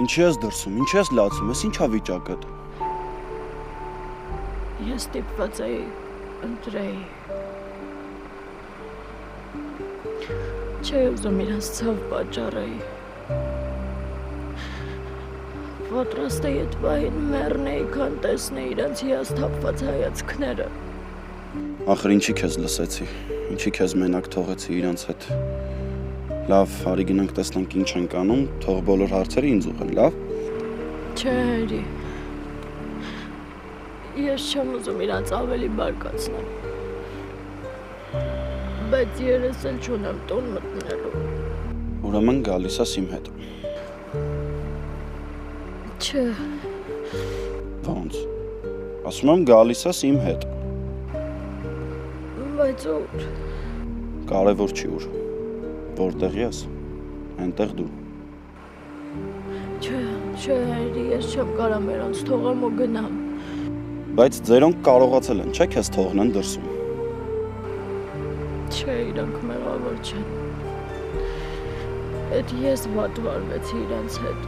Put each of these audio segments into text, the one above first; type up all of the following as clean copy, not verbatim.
Ինչի ես դրսում, ինչի ես լացում, ես ինչա վիճակդ։ Ես ստիպված էի ընտրեի։ Չէի ուզում իրենց ցավ պատճառեի։ Պատրաստ էի այդ պահին մեռնեի, քան տեսնեի իրենց հիասթափված հայացքները։ Ախր ինչի քեզ լսեցի, ինչի քեզ մենակ թողեցի իրենց հետ։ Լավ, արի գնանք տեսնենք ինչ ենք անում, թող բոլոր հարցերը ինձ ուղղեն, լավ։ Չէ, հերի։ Ես չեմ ուզում իրենց ավելի բարկացնել։ Բայց երես էլ չունեմ տուն մտնելու։ Ուրեմն գալիս ես իմ հետ։ Չէ։ Ոնց։ Ասում եմ գալիս ես իմ հետ։ Բայց ուր։ Կարևոր չի ուր։ Որտեղ ես, այնտեղ դու։ Չէ, հերի, ես չեմ կարամ նրանց թողեմ ու գնամ։ Բայց ձերոնք կարողացել են, չէ՞ քեզ թողնեն դրսում։ Չէ, իրանք մեղավոր չեն։ Էդ ես վատ վարվեցի իրենց հետ։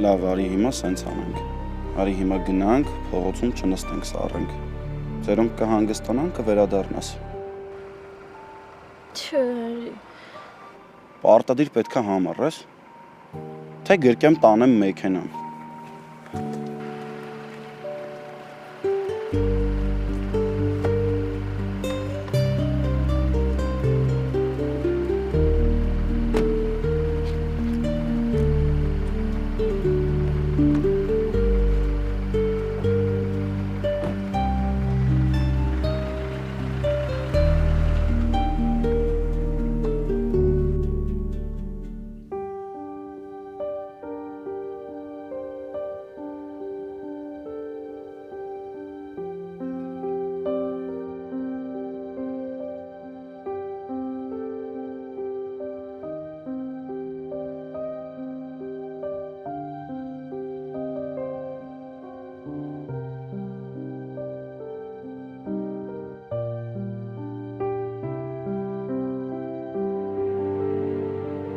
Լավ, արի հիմա սենց անենք։ Արի հիմա գնանք, փողոցում չնստենք սառենք։ Ձերոնք կհանգստանան, կվերադառնաս։ Չէ, հերի։ Պարտադիր պետքա համառես, թե գրկեմ տանեմ մեքենան։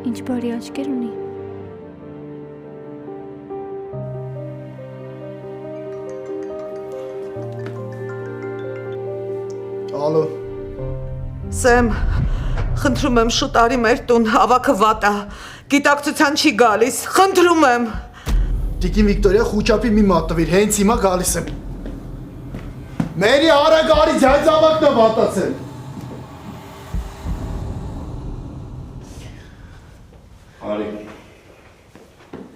Ինչ բարի աչքեր ունի։ Ալո։ Սեմ, խնդրում եմ շուտ արի մեր տուն, ավագը վատ է, գիտակցության չի գալիս, խնդրում եմ։ Տիկին Վիկտորիա խուճապի մի մատնվիր, հենց հիմա գալիս եմ։ Մերի արագ արի, ձայց ավակն է վատացել։ Արի։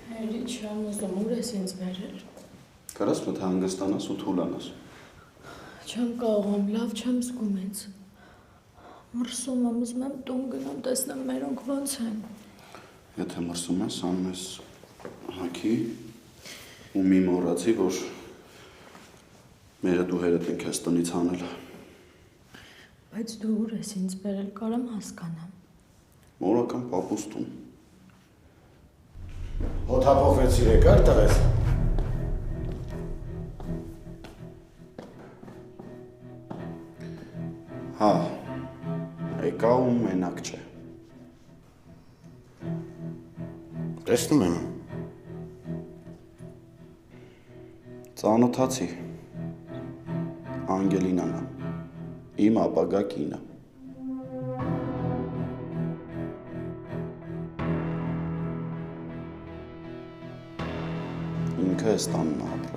Հերի, չեմ ուզում, ուր ես ինձ բերել։ Կարաս մոտ հանգստանաս ու թուլանաս։ Չեմ կարողam, լավ չեմ զգում ինձ։ Մրսում եմ, ուզում եմ տուն գնամ, տեսնեմ մերոնք ոնց են։ Եթե մրսում ես, անում ես հագի ու մի մոռացի, որ մերը դու հերդ են քեզ տնից հանել։ Բայց դու ուր ես ինձ բերել, կարամ հասկանամ։ Մորական պապուստում։ Հոթափոխվեցիր եկար տղես։ Հա, եկա ու մենակ չէ։ Տեսնում եմ։ Ծանոթացի, Անգելինան է, իմ ապագա կինը։ Ինքը էս տանն է ապրել։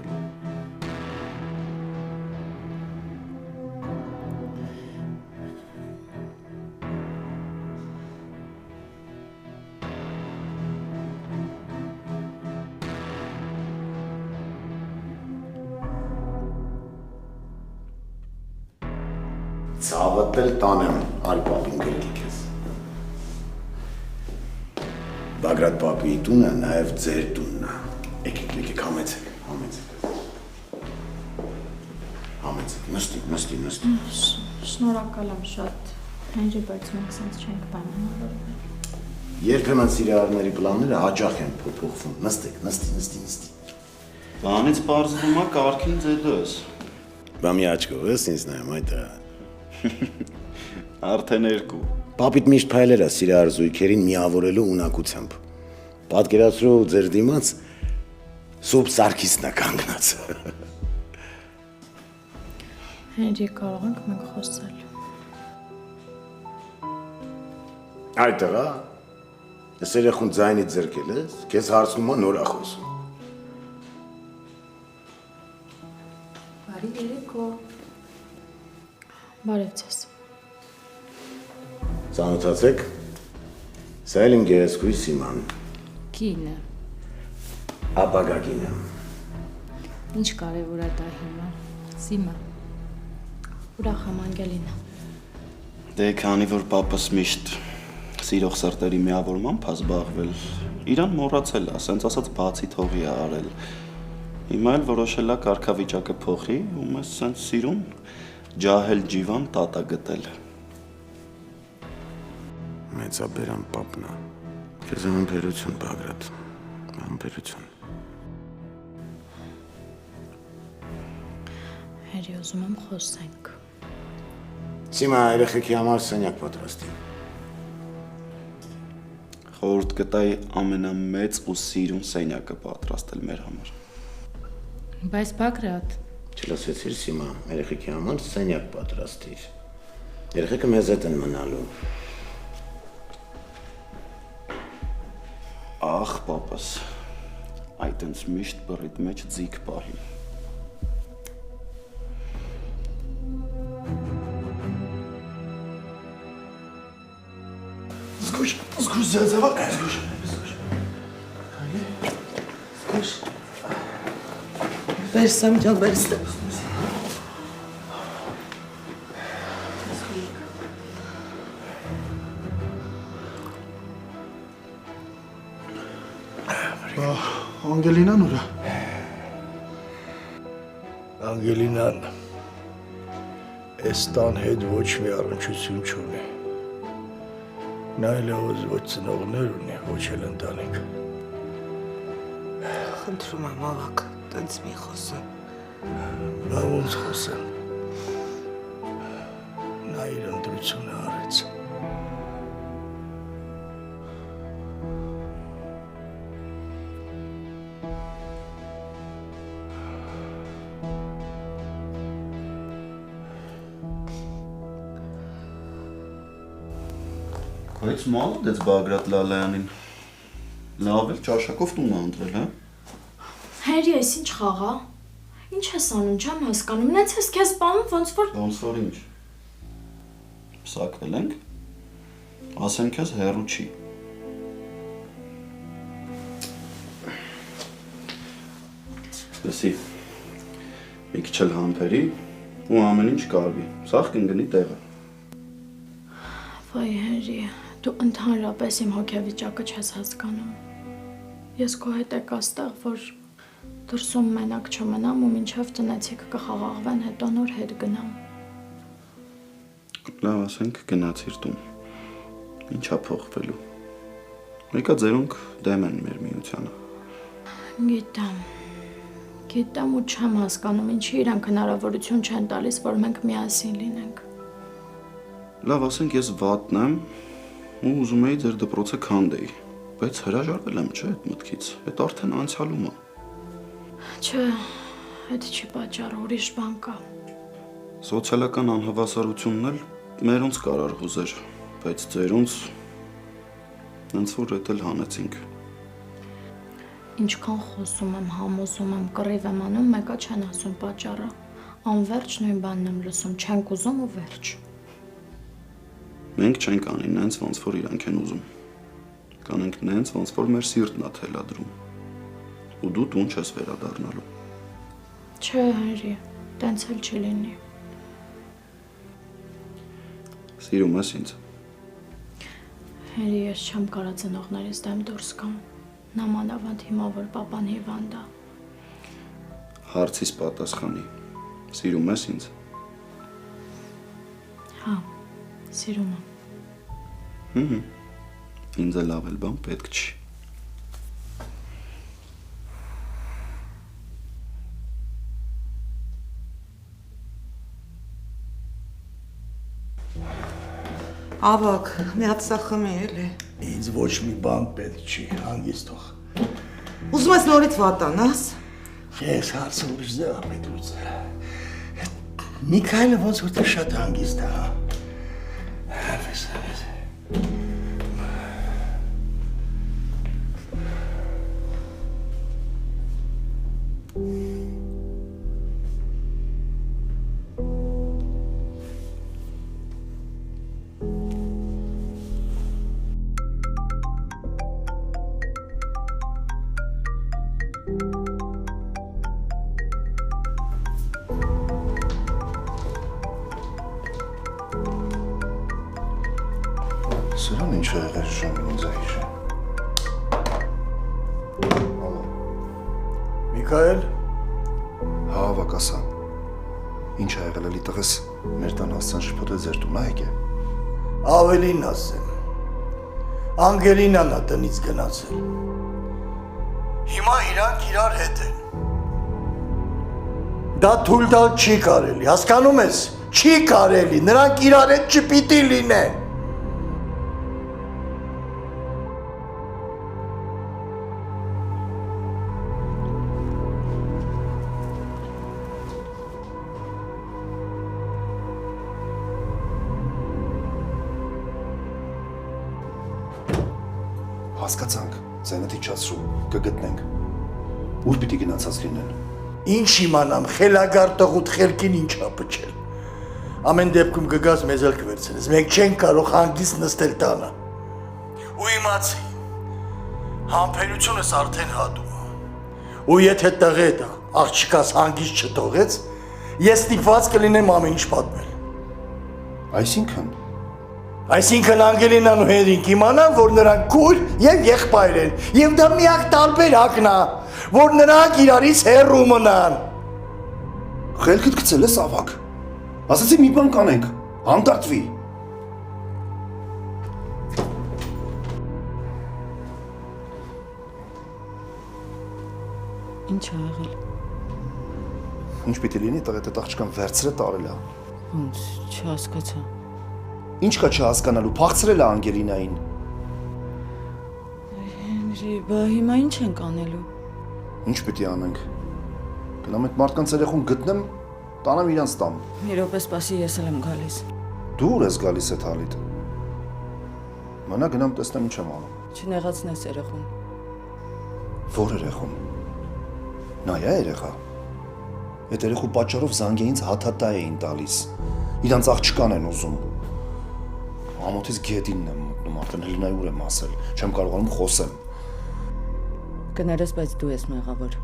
Ցավդ էլ տանեմ, արի պապին գրկի քեզ։ Բագրատ պապի տունը նաև ձեր տունն է։ Եկեք համեցեք, համեցեք, նստի։ Շնորհակալ եմ շատ, Հենրի, բայց մենք սենց չենք պայմանավորվել։ Երբեմն սիրահարների պլանները հաճախ են փոփոխվում, նստի։ Բանից պարզվում է կարգին ձեդու ես։ Բա մի աչքով ես ինձ նայում, այդ է։ Արդեն երկու։ Պապիտ միշտ փայլեր է սիրահար զույգերին միավորելու ունակությամբ։ Պատկերացրու ձեր դիմաց Սուրբ Սարգիսն է կանգնած։ Հենրի, կարող ենք մենք խոսել։ Այ տղա, ես երեխուն ձայնից ձերքել ես, քեզ հարցնում է նոր խոսում։ Բարի երեկո։ Բարև ձեզ։ Ծանոթացեք, սա էլ իմ գերեզգույն Սիման, Կինը, ապագա կինը։ ինչ կարևոր է դա հիմա, Սիմա, Ուրախ եմ Անգելինա։ Դե քանի որ պապս միշտ սիրող սրտերի միավորմամբ է զբաղվել, իրան մոռացել է, ասենց ասած բացի թողի է արել։ Հիմա էլ որոշել է կարգավիճակը փոխի ու մեզ սենց սիրուն ջահել ջիվան տատա գտել։ Մեծաբերան պապնա, քեզ համբերություն Բագրատ, համբերություն։ Հենրի, ուզում եմ խոսենք։ Սիմա երեխեքի համար սենյակ պատրաստի։ Խորհուրդ կտայի ամենամեծ ու սիրուն սենյակը պատրաստել մեր համար։ բայց Բագրատ, Չլսեցիր Սիմա, երեխեքի համար սենյակ պատրաստիր։ Երեխեքը մեզ հետ են մնալու։ Ախ, պապս, այդ ինձ միշտ բռիդ մեջ ձիգ պահի։ Զգույշ ձեզավակ, զգույշ։ Վերսամ ջան, վերստեմ։ Անգելինան ուրա։ Անգելինան այս տան հետ ոչ մի առնչություն չունի։ Նա էլ ոչ ծնողներ ունի, ոչ էլ ընտանիք։ Խնդրում եմ, ավակ, տենց մի խոսեմ։ Բա ոնց խոսեմ։ Նա իր ընտրությունը արեց։ Բայց մալդեց Բագրատ Լալայանին։ Լավ էլ ճաշակով տուն է ընտրել, հա։ Հենրի, այս ինչ խաղ է։ Ինչ ես անում, չեմ հասկանում։ Նենց ես քեզ սպանում, ոնց որ Ոնց որ ինչ։ Պսակվել ենք։ Ասեմ քեզ հեռու չի։ Լսի։ Մի քիչ էլ համբերի ու ամեն ինչ կարվի։ Սաղ կընկնի տեղը։ Վայ Հենրի, դու ընդհանրապես իմ հոգեվիճակը չես հասկանում։ Ես քո հետ եկա այստեղ, որ դրսում մենակ չմնամ ու մինչև տնեցիք կխաղաղվեն, հետո նոր հետ գնամ։ Լավ, ասենք գնացիր տուն։ Ինչա փոխվելու։ Մեկա ձերոնք դեմ են մեր միությանը։ Գիտեմ ու չեմ հասկանում, ինչի իրանք հնարավորություն չեն տալիս, որ մենք միասին լինենք։ Լավ, ասենք ես վատն եմ ու ուզում էի ձեր դպրոցը քանդեի, բայց հրաժարվել եմ, չէ, այդ մտքից։ Այդ արդեն անցյալում է։ Չէ, այդ չի պատճառը, ուրիշ բան կա։ Սոցիալական անհավասարությունն էլ մերոնց կարար հուզեր, բայց ձերոնց ոնց որ էդ էլ հանեցինք։ Ինչքան խոսում եմ, համոզում եմ, կռիվ եմ անում, մեկը չեն ասում պատճառը։ Անվերջ նույն բանն եմ լսում, չենք ուզում ու վերջ։ Մենք չենք անի նենց ոնց որ իրանք են ուզում։ Կանենք նենց ոնց որ մեր սիրտն է թելադրում։ Ու դու տուն չես վերադառնալու։ Չէ, Հենրի, տենց էլ չի լինի։ Սիրում ես ինձ։ Հենրի, ես չեմ կարա ծնողներիս դեմ դուրս գամ։ Նամանավանդ հիմա, որ պապան հիվանդ է։ Հարցիս պատասխանի։ Սիրում ես ինձ։ Հա, սիրում եմ։ Ինձ էլ ավել բան պետք չի։ Ավակ, մի հատ սա խմի էլի։ Ինձ ոչ մի բան պետք չի, հանգիստ թող։ Ուզում ես նորից վատանաս։ Ես հարցը ուրիշ ձև պետք լուծել։ Միքայելը ոնց որ թե շատ հանգիստ է, հա։ Հավես։ Սրան ինչ է եղել ժամին ինձ այժմ։ Միքայել, Հա, ավակասա։ Ինչ է եղել էլի տղես մեր տան հասցան շփոթել ձեր տունը եկե։ ավելին ասեմ։ Անգելինան է տնից գնացել։ Հիմա իրանք իրար հետ են։ Դա թույլ տալ չի կարելի, հասկանում ես։ Չի կարելի, նրանք իրար հետ չպիտի լինեն։ Հասկացանք, ձենը իջացրու, կգտնենք։ Ուր պիտի գնացած լինեն։ Ինչ իմանամ, խելագար տղուտ խելքին ինչ ա պչել։ Ամեն դեպքում գգազ մեզ էլ կվերցնես, մենք չենք կարող հանգիստ նստել տանը։ Ու իմացի, համբերությունս արդեն հատում է։ Ու եթե տղետ աղջկաս հանգիստ չթողեց, ես ստիպված կլինեմ ամեն ինչ պատմել։ Այսինքն Անգելինան ու Հենրիկ իմանան, որ նրանք քույր եւ եղբայր են, եւ դա միակ տարբերակն է, որ նրանք իրարից հեռու մնան։ Խելքդ գցել ես ավակ։ Ասացի մի բան կանենք, հանդարտվի։ Ինչ ա եղել։ Ինչ պիտի լինի տղետ այդ աղջկան վերցրե տարել է։ Ոնց չհասկացա։ Ինչ կա չհասկանալու, փախցրել է Անգելինային։ Հենրի, բա հիմա ինչ ենք անելու։ Ինչ պիտի անենք։ Գնամ այդ մարդկանց երեխուն գտնեմ, տանեմ իրանց տամ։ Մի րոպե սպասի, ես էլ եմ գալիս։ Դու ուր ես գալիս այդ հալիդ։ Մնա գնամ տեսնեմ ինչ եմ անում։ Չնեղացնես երեխուն։ Որ երեխուն։ Նայա երեխա։ Այդ երեխու պատճառով զանգեինց հաթաթա էին տալիս։ Իրանց աղջկան են ուզում։ Ամոթից գետինն եմ մտնում, արդեն հլինայի ուր եմ ասել, չեմ կարողանում խոսեմ։ Կներես, բայց դու ես մեղավոր։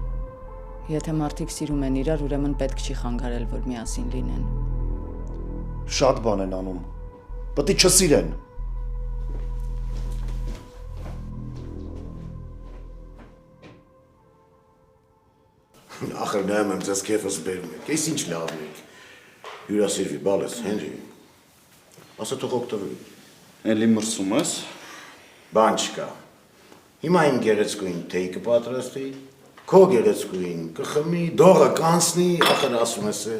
Եթե մարդիկ սիրում են իրար, ուրեմն պետք չի խանգարել, որ միասին լինեն։ Շատ բան են անում։ Պետք է չսիրեն։ Ախր նայում եմ ձեզ քեֆս բերում եք, ես ինչ լավ եք։ Հյուրասիրվի, բալես, Հենրի։ Ասա թող օգտվի։ Էլի մրսում ես։ Բան չկա։ Հիմա իմ գեղեցկուին թեյ կպատրաստի, քո գեղեցկուին կխմի, դողը կանցնի, ախր ասում ես է։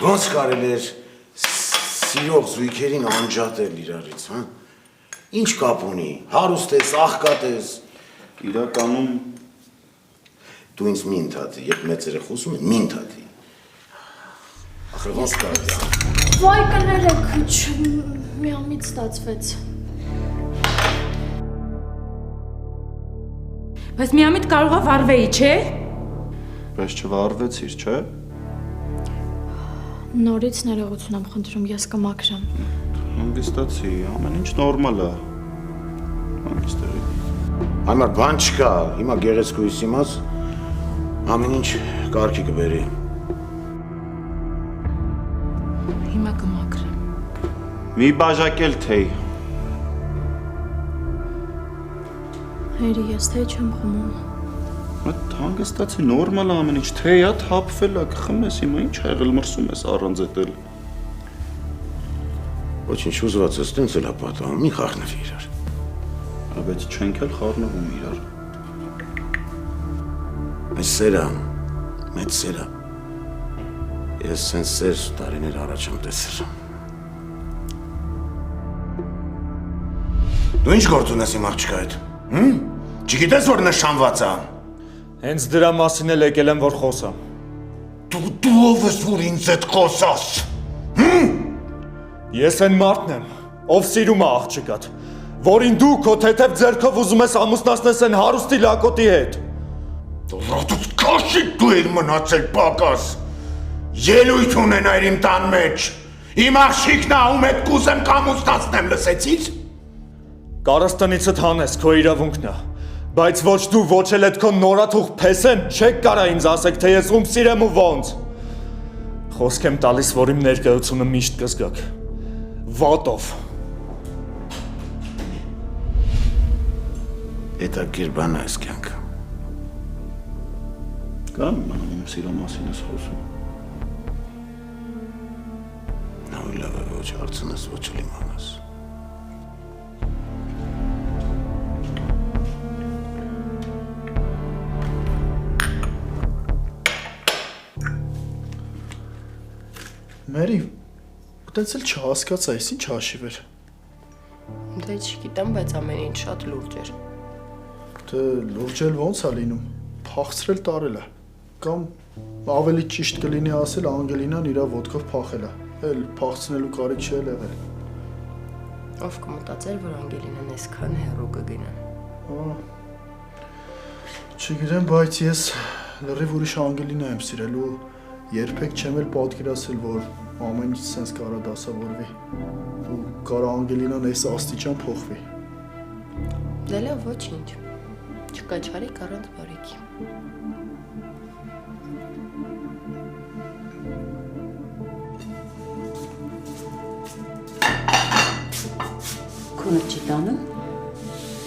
Ոնց կարելի էր սիրող զույգերին անջատել իրարից, հա։ Ինչ կապ ունի, հարուստ ես, աղքատ ես։ Իրականում Դու ինձ մի ընդհատի, երբ մեծ երեխոսում են, մի ընդհատի։ Ախր ոնց կարելի է։ Վայ կներեք, միամիտ ստացվեց։ Բայց միամիտ կարող է վարվեի, չէ։ Բայց չվարվեցիր, չէ։ Նորից ներողություն եմ խնդրում, ես կմաքրեմ։ Հանգստացի, ամեն ինչ նորմալ է։ Հանգստերի։ Համար բան չկա, հիմա գեղեցկույս իմաց ամեն ինչ կարգի կբերի։ Հիմա կմաքրեմ։ Մի բաժակել թեյ։ Հերի, ես թե չեմ խմում։ Այդ հանգստացի, նորմալ է ամեն ինչ, թեյա թափվել է, կխմես, հիմա ինչ ա եղել, մրսում ես առանց էտել։ Ոչինչ ուզված ես, տենց էլ հապատահում, մի խաղնվի իրար։ Բայց չենք էլ խառնվում իրար։ Մեծ սերա, մեծ սերա։ Ես սենց սեր տարիներ առաջ եմ տեսել։ Դու ինչ գործ ունես իմ աղջկա հետ։ Չգիտես որ նշանված է։ Հենց դրա մասին էլ եկել եմ որ խոսամ։ Դու ով ես որ ինձ հետ խոսաս։ Ես այն մարդն եմ, ով սիրում է աղջկատ, որին դու քո թեթև ձեռքով ուզում ես ամուսնացնես այն հարուստի լակոտի հետ։ Ռոտուց քաշի դու էր մնացել պակաս։ Ելույթ ունենայր իմ տան մեջ։ Իմ աղջիկն ա ում հետ կուզեմ կամուսնացնեմ, լսեցի՞ր։ Կարաս տնիցդ հանես, քո իրավունքն է, բայց ոչ դու, ոչ էլ այդ քո նորաթուղ փեսեն չեք կարա ինձ ասեք, թե ես ում սիրեմ ու ոնց։ Խոսք եմ տալիս, որ իմ ներկայությունը միշտ կզգաք։ Ոտով։ Հետաքրքիր բան է այս կյանքը։ Կամ իմ սիրո մասին ես խոսում։ Լավ է, ոչ հարցնես, ոչ էլ իմանաս։ Մերի, այդպես էլ չհասկացա, այս ինչ հաշիվ էր։ Դե չգիտեմ, բայց ամեն ինչ շատ լուրջ էր։ Դե լուրջ էլ ոնց է լինում, փախցրել տարել է, կամ ավելի ճիշտ կլինի ասել Անգելինան իրա ոտքով փախել է, էլ փախցնելու կարիք չի եղել։ Ով կմտածեր, որ Անգելինան այսքան հեռու կգնա։ Չգիտեմ, բայց ես լրիվ ուրիշ Անգելինա եմ սիրել ու երբեք չեմ էլ պատկերացել, որ ամեն ինչ սենց կարա դասավորվի ու կարա Անգելինան այս աստիճան փոխվի։ Դե լավ, ոչինչ։ Չկա չարիք առանց բարիքի։ Քունը չի տանում։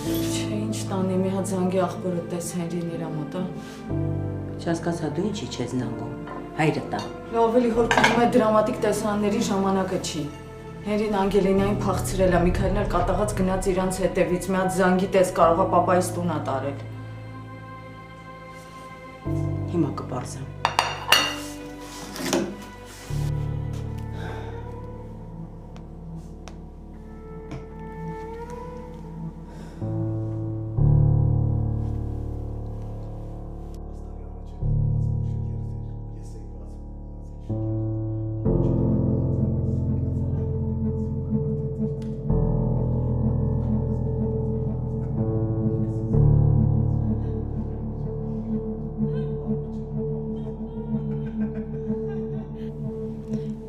Չէ, ինչ տանի, մի հատ զանգի աղբորը տես Հենրին իրա մոտ է։ Չհասկացա դու ինչի չես նանգում։ Հայրը տա։ Ավելի հոր քնում է դրամատիկ տեսարանների ժամանակը չի։ Հենրին Անգելինային փախցրել է, Միքայելն էլ կատաղած գնաց իրանց հետևից, մի հատ զանգի տես կարողա պապայիս տունա տարել։ Հիմա կպարզեմ։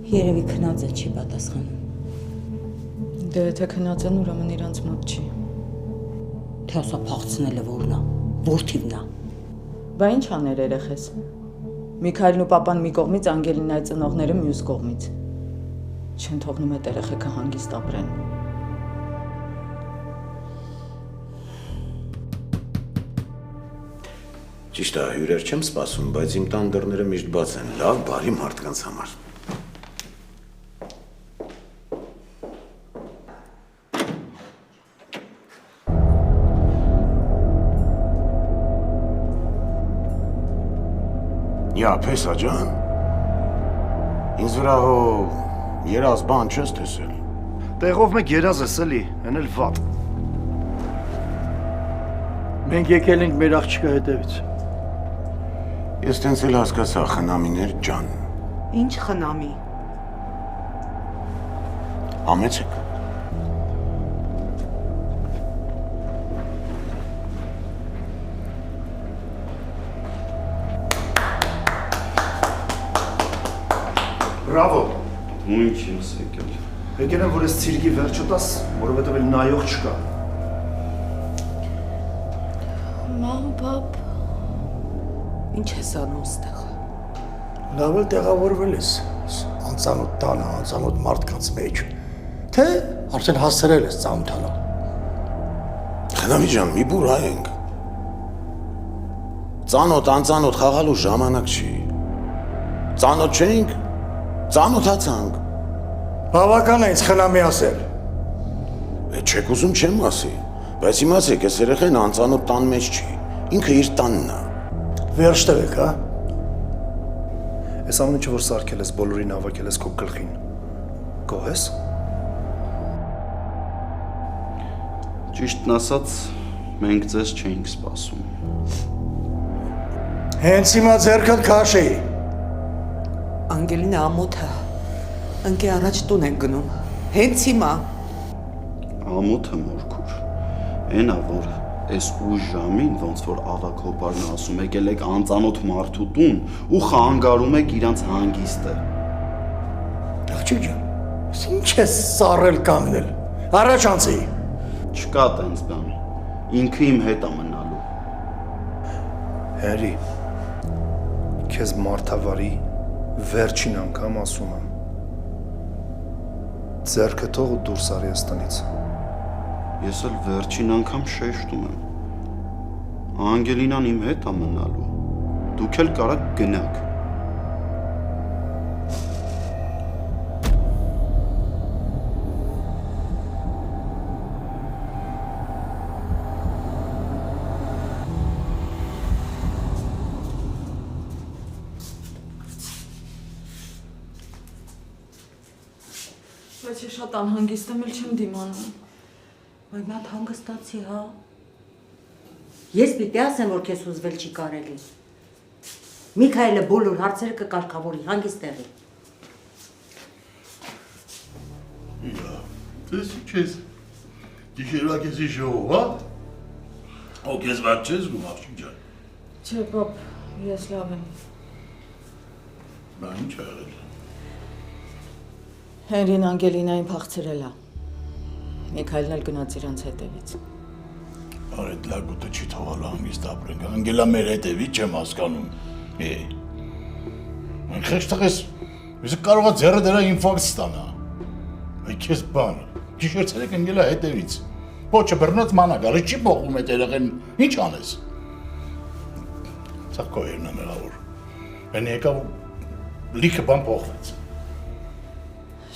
Երևի քնածը չի պատասխանում։ Դե եթե քնած են, ուրեմն իրանց մոտ չի։ Թե ասա փախցնելը որն է, որդիվն է։ Բա ինչ աներ երեխես։ Միքայելն ու պապան մի կողմից, Անգելինայի ծնողները մյուս կողմից։ Չեն թողնում այդ երեխեքը հանգիստ ապրեն։ Ճիշտ է, հյուրեր չեմ սպասում, բայց իմ տան դռները միշտ բաց են, լավ, բարի մարդկանց համար։ Յա, Փեսա ջան, ինձ վրա հո երազ բան չես տեսել։ Տեղով մեկ երազ ես էլի, են էլ վատ։ Մենք եկել ենք մեր աղջիկա հետևից։ Ես տենց էլ հասկացա, խնամիներ ջան։ Ինչ խնամի։ Ամեցեք։ Բրավո։ Ու ինչ ես եկել։ Եկել եմ, որ ես ցիրկի վերջը տաս, որովհետև էլ նայող չկա։ Մամ, պապ։ Ինչ ես անում ստեղ։ Լավ էլ տեղավորվել ես անծանոթ տանը, անծանոթ մարդկանց մեջ, թե արդեն հասցրել ես ծանոթանալ։ Խնամի ջան, մի բուր հայենք։ Ծանոթ, անծանոթ խաղալու ժամանակ չի։ Ծանոթ չենք, ծանոթացանք։ Բավական է ինձ խնամի ասել։ Չեք ուզում չեմ ասի, բայց իմացեք, այս երեխեն անծանոթ տան մեջ չի, ինքը իր տանն է։ Վերջ տվեք, հա։ Այս ամեն ինչը որ սարքել ես, բոլորին հավաքել ես քո գլխին։ Գոհ ես։ Ճիշտն ասած, մենք ձեզ չէինք սպասում։ Հենց հիմա ձերքդ քաշեի։ Անգելինա ամոթը։ Ընկե առաջ տուն ենք գնում։ Հենց հիմա։ Ամոթը մորքուր։ Էնա որ այս ուժ ժամին ոնց որ ավակ հոպարն ասում եկել եք անծանոթ մարդու տուն ու խանգարում եք իրանց հանգիստը։ Աղջիկ ջան, ինչ ես սառել կանգնել։ Առաջ անցեի։ Չկա տենց բան։ Ինքը իմ հետ է մնալու։ Հերի, քեզ մարդավարի վերջին անգամ ասում եմ։ Ձերքը թող ու դուրս արի այս տնից։ Ես էլ վերջին անգամ շեշտում եմ։ Անգելինան իմ հետ է մնալու։ Դուք էլ կարաք գնաք։ Բայց ես շատ անհանգիստ եմ, էլ չեմ դիմանում։ Ոայ մատ հանգստացի, հա։ Ես պիտի ասեմ, որ քեզ հուզվել չի կարելի։ Միքայելը բոլոր հարցերը կկարգավորի, հանգիստ տեղի։ Դες ինչ ես։ Գիշերվա քեզի ժողով, հա։ Օ քեզ ված չես գում, աղջիկ ջան։ Չէ, պապ, ես լավ եմ։ Բա ինչ ա եղել։ Հենրին Անգելինային փախցրել է։ Միքայելն էլ գնաց իրանց հետևից։ Արեդ լագուտը չի թողալու հանգիստ ապրենք, Անգելա մեր հետևից չեմ հասկանում։ Մենք խեղճ տղես, ես կարող է ձեռը դրա ինֆարկտ ստանա։ Այ քեզ բան, գիշեր ցերեկ Անգելա հետևից։ Պոչը բռնած մանա գալի, չի փոխում այդ երեխեն, ինչ անես։ Սա կոերն է մեղավոր։ Այն եկավ լիքը բան փոխվեց։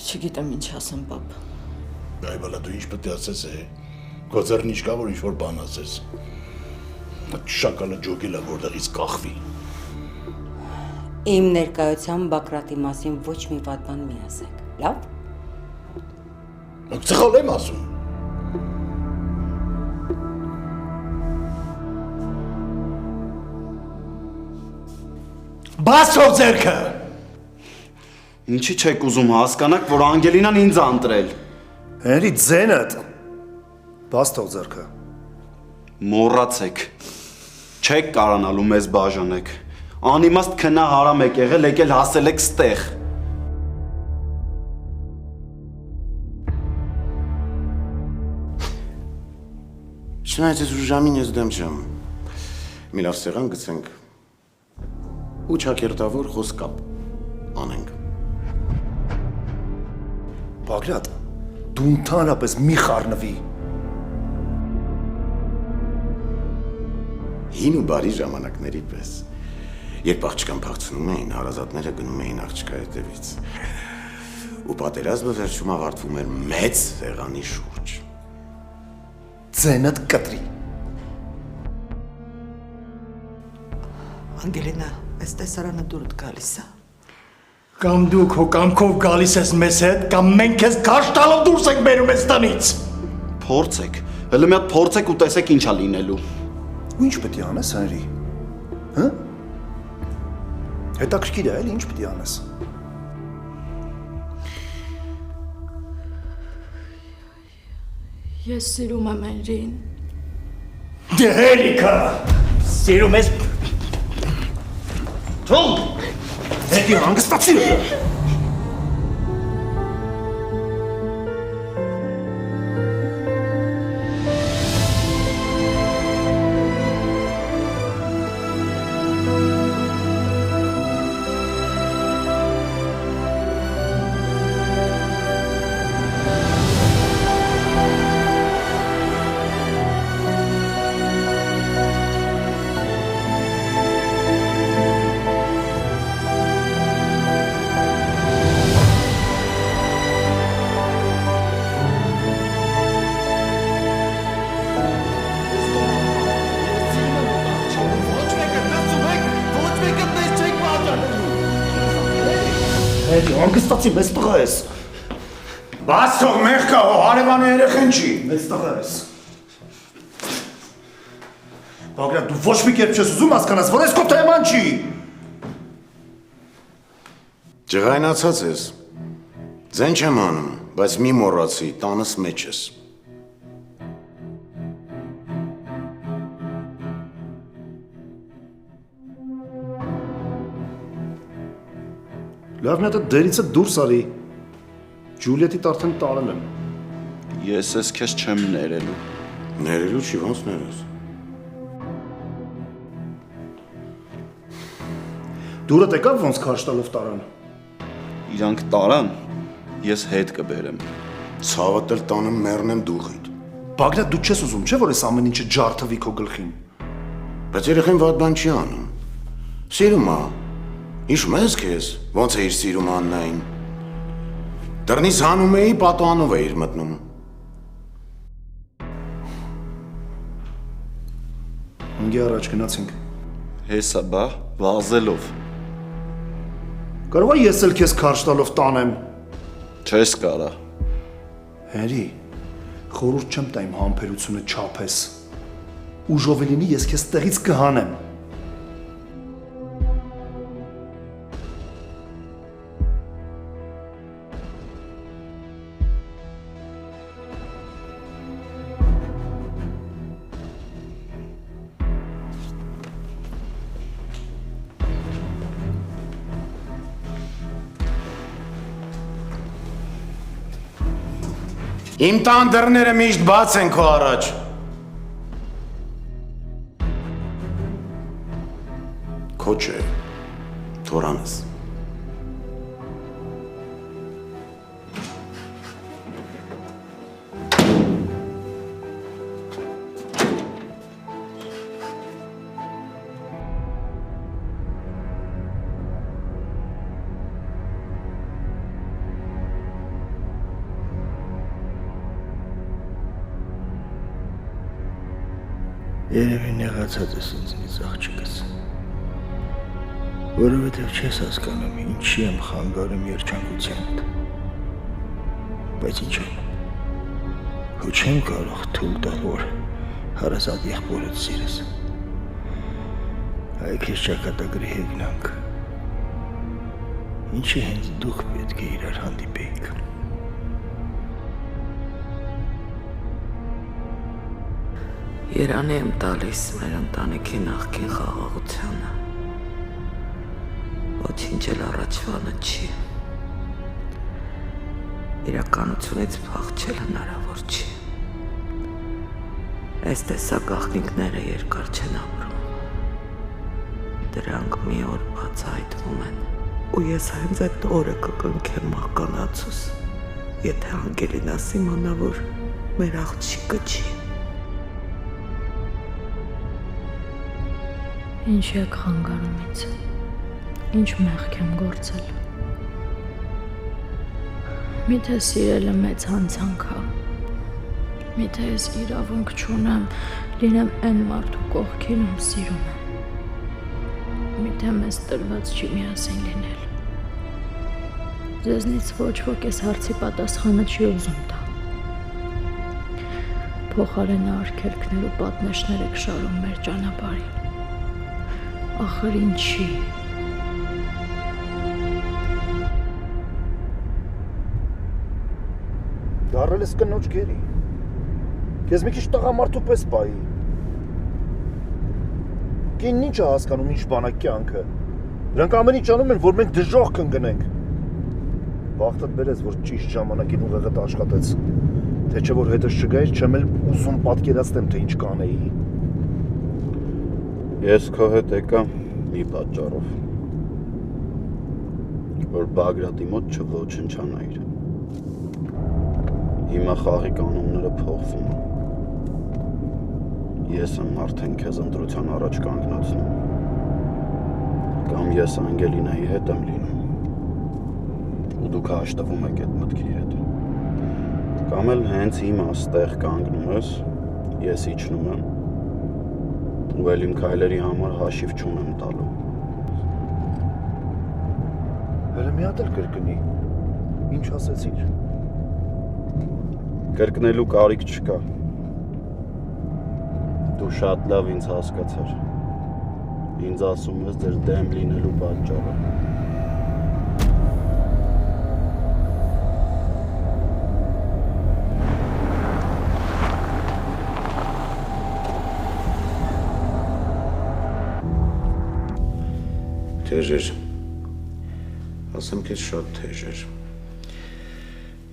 Չգիտեմ ինչ ասեմ, պապ։ Այ բալա դու ինչ պետք է ասես է։ Քո ձեռն ինչ կա որ ինչ-որ բան ասես։ Շակալը ջոգել է որտեղից կախվի։ Իմ ներկայությամբ Բակրատի մասին ոչ մի վատ բան մի ասեք, լավ։ Եք սխալ եմ ասում։ Բաց թող ձերքը։ Ինչի չեք ուզում հասկանաք, որ Անգելինան ինձ է ընտրել։ Հերի ձենդ։ Բաց թող ձերքը։ Մոռացեք։ Չեք կարանալու մեզ բաժանեք։ Անիմաստ քնա հարամ եք եղել, եկել հասել եք ստեղ։ Չնայած ես ուժամին ես դեմ չեմ։ Մի լավ սեղան գցենք ու ճակերտավոր խոսքապ անենք։ Բագրատ, դու ընդհանրապես մի խառնվի։ Հին ու բարի ժամանակների պես, երբ աղջկան փախցնում էին, հարազատները գնում էին աղջկա հետևից։ Ու պատերազմը վերջում ավարտվում էր մեծ սեղանի շուրջ։ Ձենդ կտրի։ Անգելինա, այս տեսարանը դուրդ գալիս է։ Կամ դու քո կամքով գալիս ես մեզ հետ, կամ մենք քեզ քաշ տալով դուրս ենք բերում այս տնից։ Փորձեք, հələ մի հատ փորձեք ու տեսեք ինչ է լինելու։ Ու ինչ պետք է անես, Հենրի։ Հա? Հետաքրքիր է, էլի ինչ պետք է անես։ Ես սիրում եմ Հենրին։ Դե հերիքա, սիրում ես։ Թող։ Հետի հանգստացի։ Հետի հանգստացի մեծ տղա ես։ Բաց թող մեղ կա, հարևանի երեխեն չի։ Մեծ տղա ես։ Բագրատ, դու ոչ մի կերպ չես ուզում հասկանաս, որ ես քո թեման չի։ Ջղայնացած ես։ Ձեն չեմ անում, բայց մի մոռացի, տանս մեջ ես։ Լավ մի հատ դերիցը դուրս արի։ Ջուլիետիդ արդեն տարել եմ։ Ես ես քեզ չեմ ներելու։ Ներելու չի, ոնց ներես։ Դուրդ եկավ ոնց քարշ տալով տարան։ Իրանք տարան, ես հետ կբերեմ։ Ցավդ էլ տանը մեռնեմ դուղիդ։ Բագրատ, դու չես ուզում, չէ՞ որ այս ամեն ինչը ջարդվի քո գլխին։ Բայց երեխեն վատ բան չի անում։ Սիրում ա։ Հիշում ես քեզ, ոնց էիր սիրում Աննային։ Դռնից հանում էի, պատուանով էիր մտնում։ Ընկի առաջ գնացինք։ Հեսա բա, վազելով։ Կարող է ես էլ քեզ քարշ տալով տանեմ։ Չես կարա։ Հերի, խորհուրդ չեմ տա իմ համբերությունը չափես։ Ուժով լինի ես քեզ տեղից կհանեմ։ Իմ տան դռները միշտ բաց են քո առաջ։ Քո չէ, թորանս։ Երևի նեղացած ես ինձնից աղջիկս, որովհետև չես հասկանում ինչի եմ խանգարում երջանկությանդ, բայց ինչ եմ, հո չեմ կարող թույլ տալ, որ հարազատ եղբորդ սիրես, այ քեզ ճակատագրի հեգնանք, ինչի հենց դուք պետք է իրար հանդիպեիք։ Երանի եմ տալիս մեր ընտանիքի նախկին խաղաղությանը, ոչինչ էլ առաջվանը չի, իրականությունից փախչել հնարավոր չի, այս տեսակ գաղտնիքները երկար չեն ապրում, դրանք մի օր բացահայտվում են, ու ես հենց այդ օրը կկնքեմ մահկանացուս, եթե Անգելինաս իմանա, որ մեր աղջիկը չի։ Ինչ եք խանգարում ինձ, ինչ մեղք եմ գործել, միթե սիրելը մեծ հանցանք է, միթե ես իրավունք չունեմ, լինեմ են մարդու կողքին, ում սիրում եմ, միթե մեզ տրված չի միասին լինել, ձեզնից ոչ ոք ես հարցի պատասխանը չի ուզում տա, փոխարենը արգելքներ ու պատնեշներ եք շարում մեր ճանապարհին, ախր ինչի։ Դարել ես կնոջ գերի։ Քեզ մի քիչ տղամարդու պես պայի։ Կինն ինչ է հասկանում, ինչ բան է կյանքը։ Նրանք ամեն ինչ անում են, որ մենք դժոխք կընկնենք։ Բախտդ բերես, որ ճիշտ ժամանակին ուղեղդ աշխատեց։ Թե չէ որ հետս չգայիս, չեմ էլ ուզում պատկերացնեմ, թե ինչ կանեի։ Ես քո հետ եկա մի պատճառով, որ Բագրատի մոտ չոչնչանայիր։ Հիմա խաղի կանոնները փոխվում են։ Ես եմ արդեն քեզ ընտրության առաջ կանգնացնում։ Կամ ես Անգելինայի հետ եմ լինում։ Ու դուք հաշտվում եք այդ մտքի հետ։ Կամ էլ հենց հիմա ստեղ կանգնում ես, ես իջնում եմ։ Ու էլ իմ քայլերի համար հաշիվ չունեմ տալու։ Հələ մի հատ էլ կրկնի։ Ինչ ասեցիր։ Կրկնելու կարիք չկա։ Դու շատ լավ ինձ հասկացար։ Ինձ ասում ես ձեր դեմ լինելու պատճառը։ Թեժեր, ասեմ քեզ շատ թեժեր։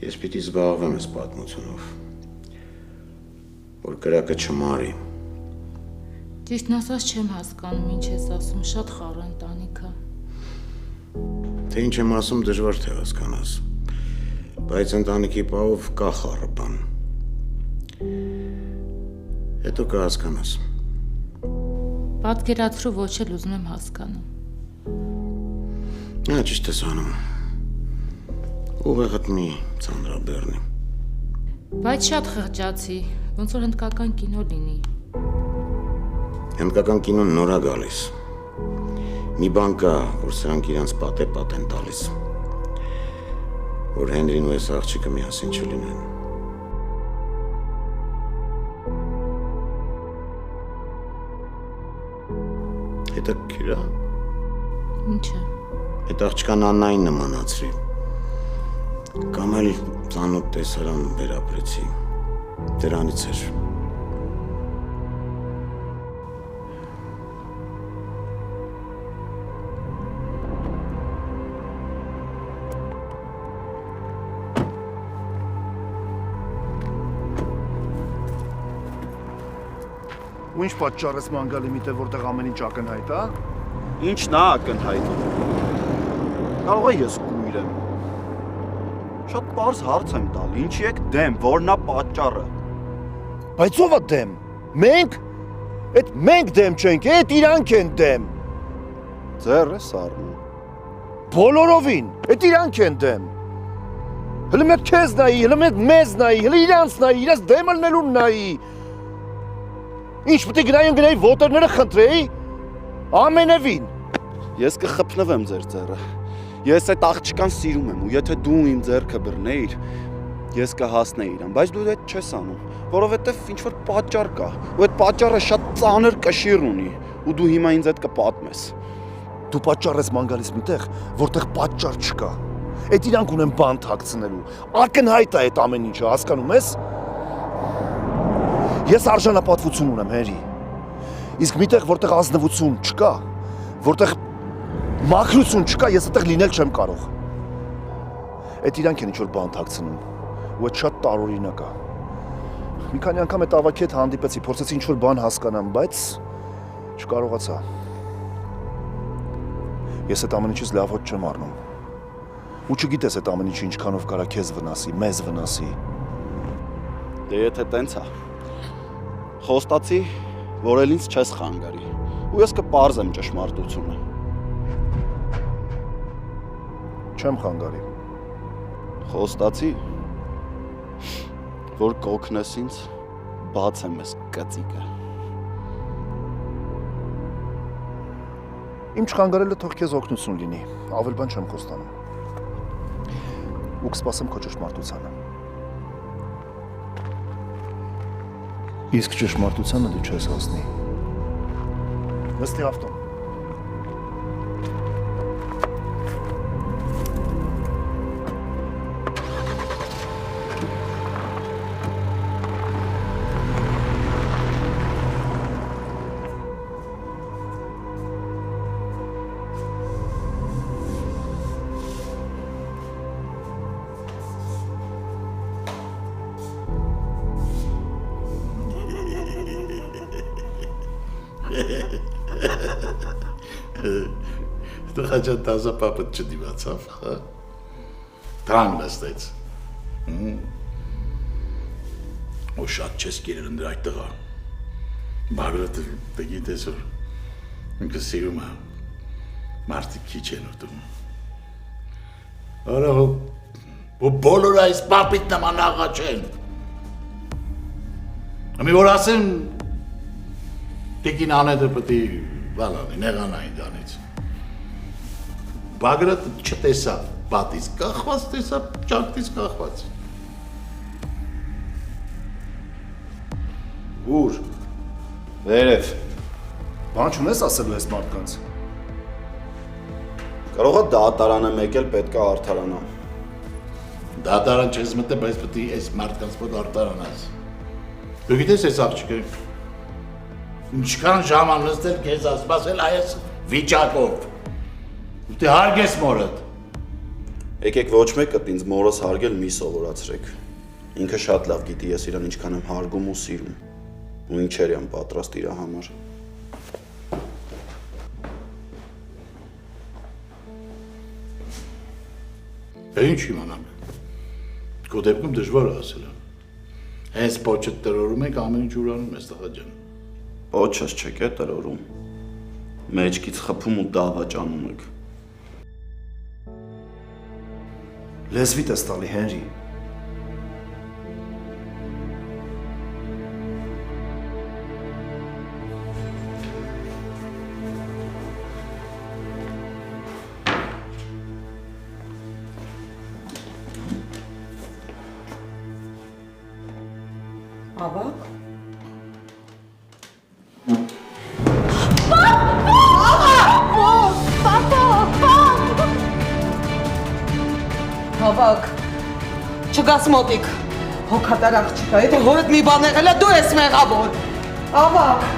Ես պիտի զբաղվեմ այս պատմությունով, որ կրակը չմարի։ Ճիշտն ասած չեմ հասկանում ինչ ես ասում, շատ խառը ընտանիքը։ Թե ինչ եմ ասում դժվար թե հասկանաս, բայց ընտանիքի պահով կա խառը բան։ Հետո կհասկանաս։ Պատկերացրու ոչ էլ ուզում եմ հասկանում։ Նա ճիշտ ես անում։ Ուղեղդ մի ծանրաբեռնի։ Բայց շատ խղճացի, ոնց որ հնդկական կինո լինի։ Հնդկական կինոն նոր է գալիս։ Մի բան կա, որ սրանք իրանց պատեպատ են տալիս, որ Հենրին ու այս աղջիկը միասին չլինեն։ Հետաքրքիր է։ Ինչը։ Այդ աղջկան Աննային նմանացրի։ Կամ էլ ծանոթ տեսարան վերապրեցի։ Դրանից էր։ Ու ինչ պատճառ ես ման գալի միտեղ, որտեղ ամեն ինչ ակնհայտ է։ Ինչն է ակնհայտ։ Կարող է ես կույր եմ։ Շատ պարզ հարց եմ տալ, ինչի եք դեմ, որն է պատճառը։ Բայց ով է դեմ։ Մենք։ Այդ մենք դեմ չենք, այդ իրանք են դեմ։ Ձեռ ես առնում։ Բոլորովին, այդ իրանք են դեմ։ Հələ մեկ քեզ նայի, հələ մեկ մեզ նայի, հələ իրանց նայի, իրաց դեմ ելնելուն նայի։ Ինչ պետք է գնայի ոտերները խնդրեի։ Ամենևին։ Ես կխփնվեմ ձեր ձեռը։ Ես այդ աղջկան սիրում եմ ու եթե դու իմ ձեռքը բռնեիր, ես կհասնեի իրան, բայց դու այդ չես անում, որովհետև ինչ որ պատճառ կա, ու այդ պատճառը շատ ծանր կշիռ ունի, ու դու հիմա ինձ այդ կպատմես։ Դու պատճառ ես ման գալիս միտեղ, որտեղ պատճառ չկա։ Այդ իրանք ունեն բան թաքցնելու։ Ակնհայտ է այդ ամեն ինչը, հասկանում ես։ Ես արժանապատվություն ունեմ, Հենրի։ Իսկ միտեղ, որտեղ ազնվություն չկա, որտեղ մաքրություն չկա, ես այդտեղ լինել չեմ կարող։ Այդ իրանք են ինչ-որ բան թաքցնում, ու այդ շատ տարօրինակ է։ Մի քանի անգամ այդ ավագի հետ հանդիպեցի, փորձեցի ինչ-որ բան հասկանամ, բայց չկարողացա։ Ես այդ ամեն ինչից լավ հոտ չեմ առնում։ Ու չգիտես այդ ամեն ինչը ինչքանով կարա քեզ վնասի, մեզ վնասի։ Դե եթե տենց է, խոստացի, որ էլ ինձ չես խանգարի, ու ես կպարզեմ ճշմարտությունը։ Չեմ խանգարի։ Խոստացի, որ կօգնես ինձ, բացեմ ես կծիկը։ Իմ չխանգարելը թող քեզ օգնություն լինի, ավել բան չեմ խոստանում։ Ու կսպասեմ քո ճշմարտությանը։ Իսկ ճշմարտությանը դու չես հասնի։ Նստի ավտոն։ Դու հաջատ դազա պապդ չդիմացավ, հա? Թանկ նստեց։ Ու շատ չես կերել ընդր այդ տղա։ Բագրատը գիտես որ ինքը սիրում է, մարդիկ քիչ են ուտում։ Արա ու բոլոր այս պապիտ նման աղա չեն։ Ամի որ ասեն, տիկին անետը պտի վալանի, նեղանայի դանից։ Բագրատը չտեսա պատից կախված, տեսա ճակտից կախված։ Ուր, Վերև։ Բան չունես ասելու այս մարդկանց։ Կարող է դատարանը եկել, պետք է արդարանա։ Դատարան չես մտել, բայց պետք է այս մարդկանց մոտ արտարանաս։ Դու գիտես այս աղջիկը ինչքան ժամ անստել քեզ ասպասել այս վիճակով։ Դու հարգես մորդ։ Եկեք ոչ մեկդ ինձ մորս հարգել մի սովորացրեք։ Ինքը շատ լավ գիտի ես իրան ինչքան եմ հարգում ու սիրում։ Ու ինչեր եմ պատրաստ իր համար։ Ինչ իմանամ։ Քո դեպքում դժվար է ասել։ Հենց փոչը տրորում եք ամեն ինչ ուրանում ես տղա ջան։ Փոչս չեք է տրորում։ Մեջքից խփում ու դավաճանում եք։ Լեզվիդ ես տալի, Հենրի։ Ավակ։ Հավաք, չգաս մոտիկ, հոգատար աղջիկա, եթե հորդ մի բան եղել է, դու ես մեղավոր, ավակ,